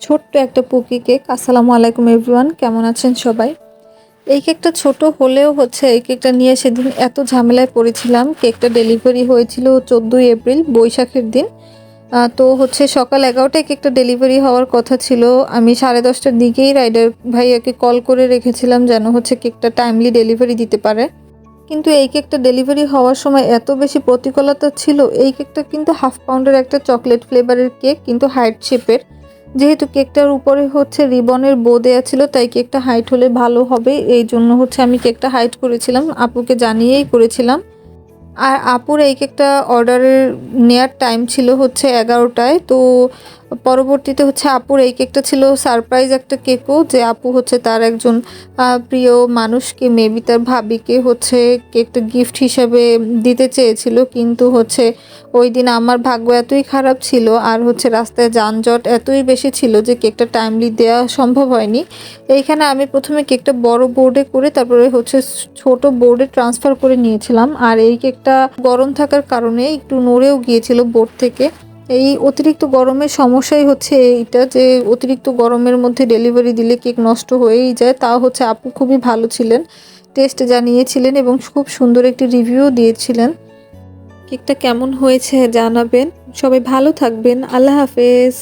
ছোট্ট একটা পুকি কেক। আসসালামু আলাইকুম এভরিওয়ান, কেমন আছেন সবাই? এই কেকটা ছোট হলেও এই কেকটা নিয়ে সেদিন এত ঝামেলায় পড়েছিলাম। কেকটা ডেলিভারি হয়েছিল 14ই এপ্রিল, বৈশাখের দিন। তো সকাল 11টায় কেকটা ডেলিভারি হওয়ার কথা ছিল। আমি 10:30টার দিকেই রাইডার ভাইয়াকে কল করে রেখেছিলাম যেন কেকটা টাইমলি ডেলিভারি দিতে পারে। কিন্তু এই কেকটা ডেলিভারি হওয়ার সময় এত বেশি প্রতিকূলতা ছিল। এই কেকটা কিন্তু হাফ পাউন্ডের একটা চকলেট ফ্লেভারের কেক, কিন্তু হার্ট শেপের। যেহেতু কেকটার উপরে রিবনের বো দেয়া ছিল, তাই কেকটা হাইট হলে ভালো হবে। এই জন্য আমি কেকটা হাইট করেছিলাম, আপুকে জানিয়েই করেছিলাম। আর আপুর এই কেকটা অর্ডারের নেয়ার টাইম ছিল 11টায়। তো পরবর্তীতে আপুর এই কেকটা ছিল সারপ্রাইজ একটা কেকও, যে আপু তার একজন প্রিয় মানুষকে, মেবি তার ভাবিকে কেকটা গিফট হিসাবে দিতে চেয়েছিল। কিন্তু ওই দিন আমার ভাগ্য এতই খারাপ ছিল, আর রাস্তায় যানজট এতই বেশি ছিল যে কেকটা টাইমলি দেওয়া সম্ভব হয়নি। এইখানে আমি প্রথমে কেকটা বড় বোর্ডে করে তারপরে ছোট বোর্ডে ট্রান্সফার করে নিয়েছিলাম। আর এই কেকটা গরম থাকার কারণে একটু নড়েও গিয়েছিল বোর্ড থেকে। এই অতিরিক্ত গরমের সমস্যাই এইটা, যে অতিরিক্ত গরমের মধ্যে ডেলিভারি দিলে কেক নষ্ট হয়েই যায়। তাও আপু খুবই ভালো ছিলেন, টেস্ট জানিয়েছিলেন এবং খুব সুন্দর একটি রিভিউ দিয়েছিলেন। কেকটা কেমন হয়েছে জানাবেন। সবাই ভালো থাকবেন। আল্লাহ হাফেজ।